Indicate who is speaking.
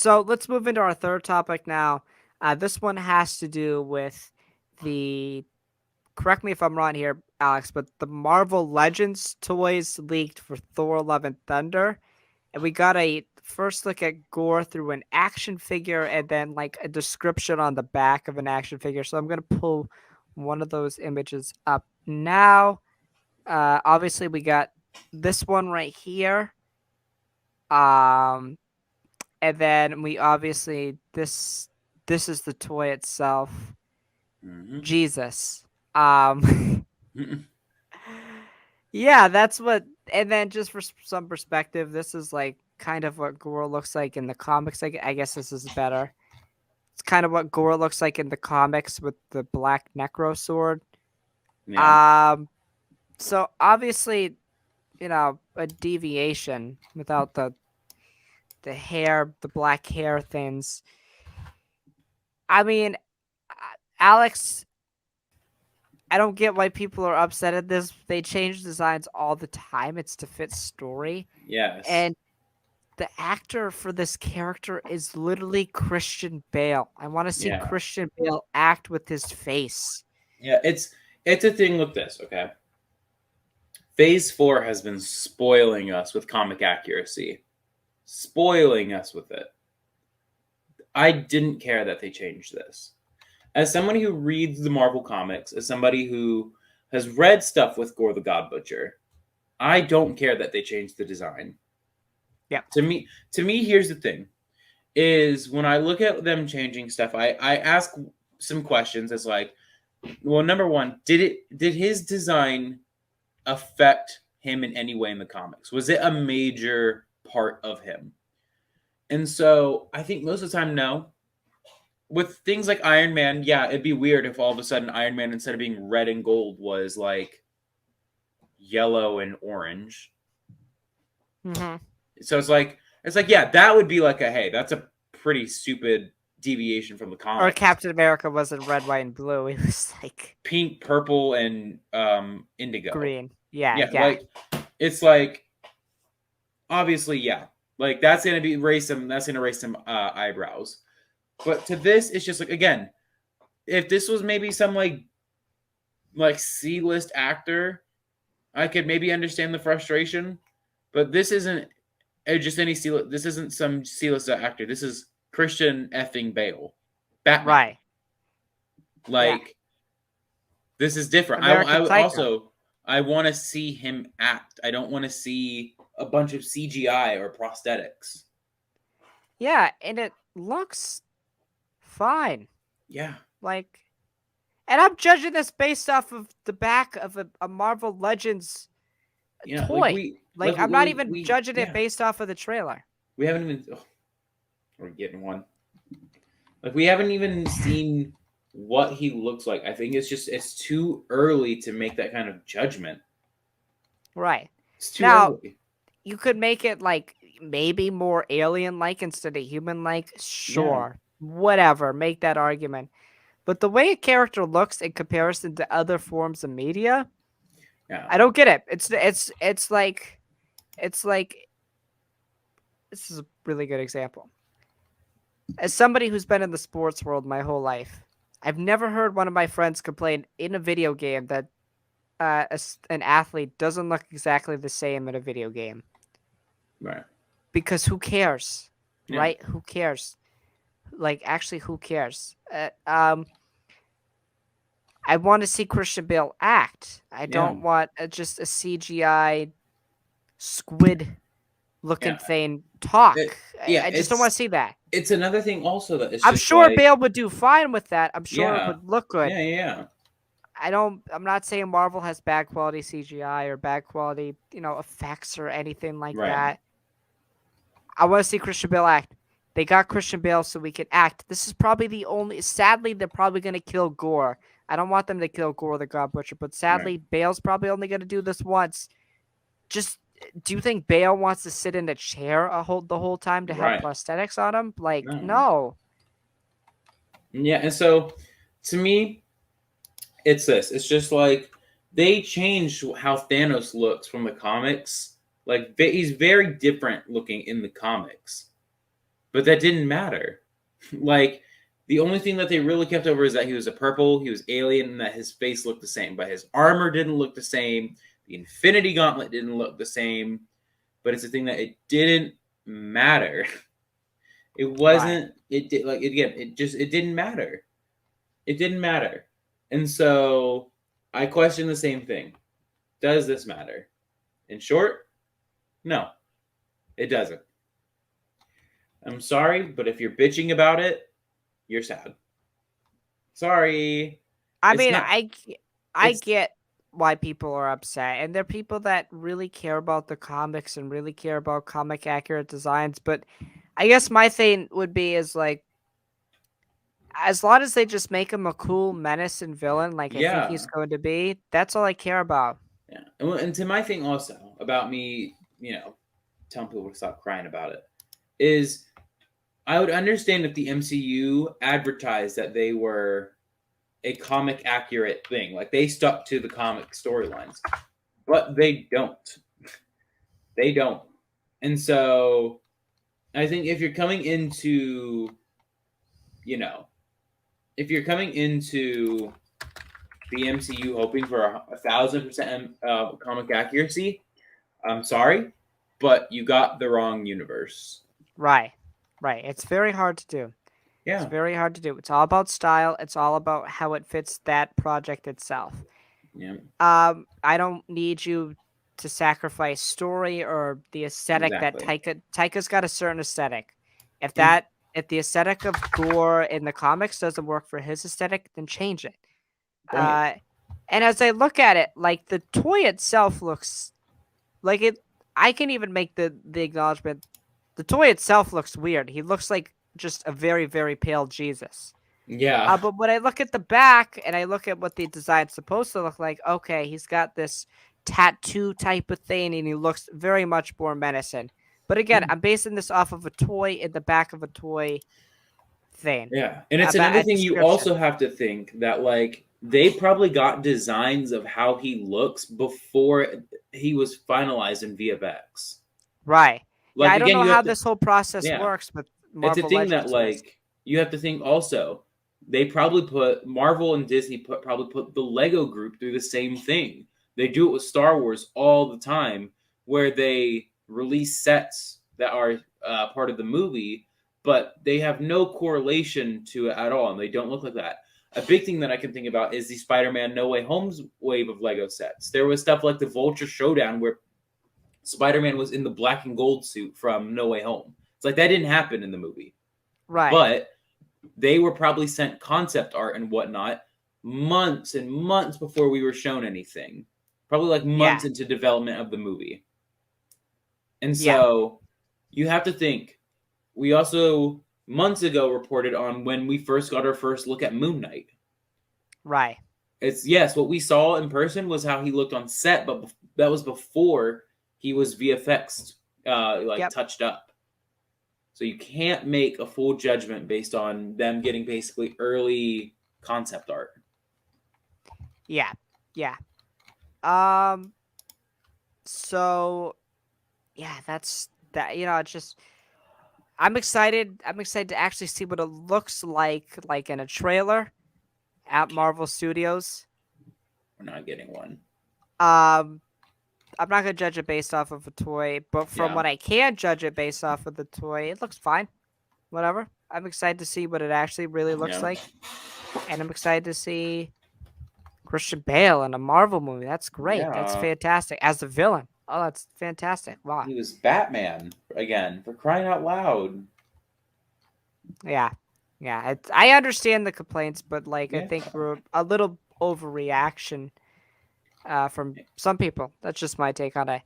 Speaker 1: So let's move into our third topic now. This one has to do with the, correct me if I'm wrong here, Alex, but the Marvel Legends toys leaked for Thor Love and Thunder. And we got a first look at Gorr through an action figure and then like a description on the back of an action figure. So I'm going to pull one of those images up now. Obviously, we got this one right here. Um, and then we obviously this is the toy itself.
Speaker 2: Mm-hmm.
Speaker 1: Jesus. Um, yeah, that's what. And then just for some perspective, this is like kind of what Gorr looks like in the comics. I guess this is better. It's kind of what Gorr looks like in the comics with the black necro sword.
Speaker 2: Yeah.
Speaker 1: Um, so obviously, a deviation without the hair, the black hair things. I mean, Alex, I don't get why people are upset at this. They change designs all the time. It's to fit story.
Speaker 2: Yes.
Speaker 1: And the actor for this character is literally Christian Bale. I want to see
Speaker 2: Yeah.
Speaker 1: Christian Bale act with his face.
Speaker 2: Yeah. It's a thing with this. Okay. Phase 4 has been spoiling us with comic accuracy, spoiling us with it. I didn't care that they changed this. As somebody who reads the Marvel comics, as somebody who has read stuff with Gorr the God Butcher, I don't care that they changed the design.
Speaker 1: Yeah.
Speaker 2: To me, here's the thing: is when I look at them changing stuff, I ask some questions. As like, well, number one, did his design affect him in any way in the comics? Was it a major part of him? And so I think most of the time, no. With things like Iron Man, yeah, it'd be weird if all of a sudden Iron Man, instead of being red and gold, was like yellow and orange.
Speaker 1: Mm-hmm.
Speaker 2: So it's like yeah, that would be like a hey, that's a pretty stupid deviation from the
Speaker 1: Or
Speaker 2: comics.
Speaker 1: Captain America wasn't red, white, and blue. He was like
Speaker 2: Pink, purple, and indigo.
Speaker 1: green. Yeah,
Speaker 2: Yeah,
Speaker 1: yeah.
Speaker 2: like it's like obviously yeah, like that's gonna be raise some that's gonna raise some eyebrows. But to this, it's just like again, if this was maybe some like C-list actor, I could maybe understand the frustration. But this isn't just any C. This isn't some C-list actor. This is Christian effing Bale, Batman.
Speaker 1: Right. Yeah.
Speaker 2: Like this is different.
Speaker 1: American
Speaker 2: I
Speaker 1: Psycho.
Speaker 2: also I want to see him act. I don't want to see a bunch of CGI or prosthetics.
Speaker 1: Yeah, and it looks fine.
Speaker 2: Yeah,
Speaker 1: Like, and I'm judging this based off of the back of a Marvel Legends
Speaker 2: yeah. Like
Speaker 1: toy.
Speaker 2: we
Speaker 1: Like,
Speaker 2: like
Speaker 1: I'm not
Speaker 2: we
Speaker 1: even
Speaker 2: we
Speaker 1: judging it
Speaker 2: yeah.
Speaker 1: based off of the trailer.
Speaker 2: We haven't even. Oh, we're getting one. Like we haven't even seen what he looks like. I think it's too early to make that kind of judgment.
Speaker 1: Right.
Speaker 2: It's too
Speaker 1: Now,
Speaker 2: early.
Speaker 1: you could make it like maybe more alien like instead of human like.
Speaker 2: Yeah.
Speaker 1: Sure. Whatever. Make that argument. But the way a character looks in comparison to other forms of media,
Speaker 2: Yeah.
Speaker 1: I don't get it. It's like this is a really good example. As somebody who's been in the sports world my whole life, I've never heard one of my friends complain in a video game that an athlete doesn't look exactly the same in a video game.
Speaker 2: Right.
Speaker 1: Because who cares,
Speaker 2: Yeah.
Speaker 1: right? Who cares? Like, actually, who cares? I want to see Christian Bale act. I
Speaker 2: Yeah.
Speaker 1: don't want just a CGI squid looking
Speaker 2: Yeah.
Speaker 1: thing talk.
Speaker 2: Yeah.
Speaker 1: I just don't want to see that.
Speaker 2: It's another thing also that it's
Speaker 1: I'm
Speaker 2: just
Speaker 1: sure
Speaker 2: like
Speaker 1: Bale would do fine with that. I'm sure it
Speaker 2: yeah.
Speaker 1: would look good.
Speaker 2: Yeah.
Speaker 1: I'm not saying Marvel has bad quality CGI or bad quality, effects or anything like
Speaker 2: Right.
Speaker 1: that. I want to see Christian Bale act. They got Christian Bale so we can act. This is probably the only. Sadly, they're probably going to kill Gorr. I don't want them to kill Gorr the God Butcher, but sadly,
Speaker 2: Right.
Speaker 1: Bale's probably only going to do this once. Just, do you think Bale wants to sit in a chair the whole time to have
Speaker 2: Right.
Speaker 1: prosthetics on him? Like,
Speaker 2: No.
Speaker 1: no.
Speaker 2: Yeah. And so to me, it's this. It's just like they changed how Thanos looks from the comics. Like he's very different looking in the comics. but that didn't matter. Like, the only thing that they really kept over is that he was a purple, he was alien, and that his face looked the same, but his armor didn't look the same. The Infinity Gauntlet didn't look the same. But it's a thing that it didn't matter. It
Speaker 1: Right.
Speaker 2: wasn't. It did like again. It didn't matter. It didn't matter. And so I question the same thing. Does this matter? In short, no, it doesn't. I'm sorry, but if you're bitching about it, you're sad. Sorry.
Speaker 1: I
Speaker 2: It's
Speaker 1: mean,
Speaker 2: not.
Speaker 1: I
Speaker 2: It's
Speaker 1: get why people are upset, and they're people that really care about the comics and really care about comic accurate designs. But I guess my thing would be is like, as long as they just make him a cool menace and villain, like I think he's
Speaker 2: yeah,
Speaker 1: going to be, that's all I care about.
Speaker 2: yeah. And to my thing also about me, telling people to stop crying about it is I would understand if the MCU advertised that they were a comic accurate thing, like they stuck to the comic storylines, but they don't. They don't. And so I think if you're coming into, you know, if you're coming into the MCU hoping for 1,000% comic accuracy, I'm sorry, but you got the wrong universe.
Speaker 1: Right, right. It's very hard to do. It's
Speaker 2: Yeah,
Speaker 1: very hard to do. It's all about style. It's all about how it fits that project itself.
Speaker 2: yeah,
Speaker 1: I don't need you to sacrifice story or the aesthetic that
Speaker 2: exactly.
Speaker 1: Taika's got a certain aesthetic. If
Speaker 2: Yeah,
Speaker 1: that if the aesthetic of Gore in the comics doesn't work for his aesthetic, then change it.
Speaker 2: right.
Speaker 1: Uh, and as I look at it, like the toy itself looks like it. I can even make the acknowledgement. The toy itself looks weird. He looks like just a very very pale Jesus.
Speaker 2: Yeah,
Speaker 1: But when I look at the back and I look at what the design's supposed to look like, okay, he's got this tattoo type of thing and he looks very much more menacing. But again, I'm basing this off of a toy in the back of a toy thing
Speaker 2: yeah. And it's
Speaker 1: about
Speaker 2: another
Speaker 1: a
Speaker 2: thing you
Speaker 1: description.
Speaker 2: also have to think that like they probably got designs of how he looks before he was finalized in VFX.
Speaker 1: Right. Yeah,
Speaker 2: Like
Speaker 1: I don't
Speaker 2: again,
Speaker 1: know
Speaker 2: you
Speaker 1: how
Speaker 2: have to
Speaker 1: this whole process
Speaker 2: yeah.
Speaker 1: works with
Speaker 2: It's a
Speaker 1: Marvel
Speaker 2: thing that
Speaker 1: Legends toys.
Speaker 2: like you have to think also. They probably put Marvel and Disney probably put the Lego group through the same thing. They do it with Star Wars all the time, where they release sets that are part of the movie, but they have no correlation to it at all, and they don't look like that. A big thing that I can think about is the Spider-Man No Way Home's wave of Lego sets. There was stuff like the Vulture Showdown where Spider-Man was in the black and gold suit from No Way Home. It's like that didn't happen in the movie,
Speaker 1: Right.
Speaker 2: but they were probably sent concept art and whatnot months and months before we were shown anything. Probably like
Speaker 1: Yeah.
Speaker 2: months into development of the movie. And
Speaker 1: Yeah.
Speaker 2: so you have to think. We also months ago reported on when we first got our first look at Moon Knight.
Speaker 1: Right.
Speaker 2: It's yes, what we saw in person was how he looked on set, but that was before he was VFX like
Speaker 1: Yep.
Speaker 2: touched up. So you can't make a full judgment based on them getting basically early concept art.
Speaker 1: Yeah. Yeah. Um so yeah, that's that it's just I'm excited. I'm excited to actually see what it looks like in a trailer at Marvel Studios.
Speaker 2: We're not getting one.
Speaker 1: Um, I'm not gonna judge it based off of a toy, but from
Speaker 2: Yeah.
Speaker 1: what I can judge it based off of the toy, it looks fine. Whatever. I'm excited to see what it actually really looks
Speaker 2: Yeah.
Speaker 1: like, and I'm excited to see Christian Bale in a Marvel movie. That's great. That's
Speaker 2: Yeah.
Speaker 1: fantastic as the villain. Oh, that's fantastic. Wow.
Speaker 2: He was Batman again for crying out loud.
Speaker 1: Yeah. Yeah. I understand the complaints, but like I
Speaker 2: Yeah.
Speaker 1: think we're a little overreaction from some people. That's just my take on it.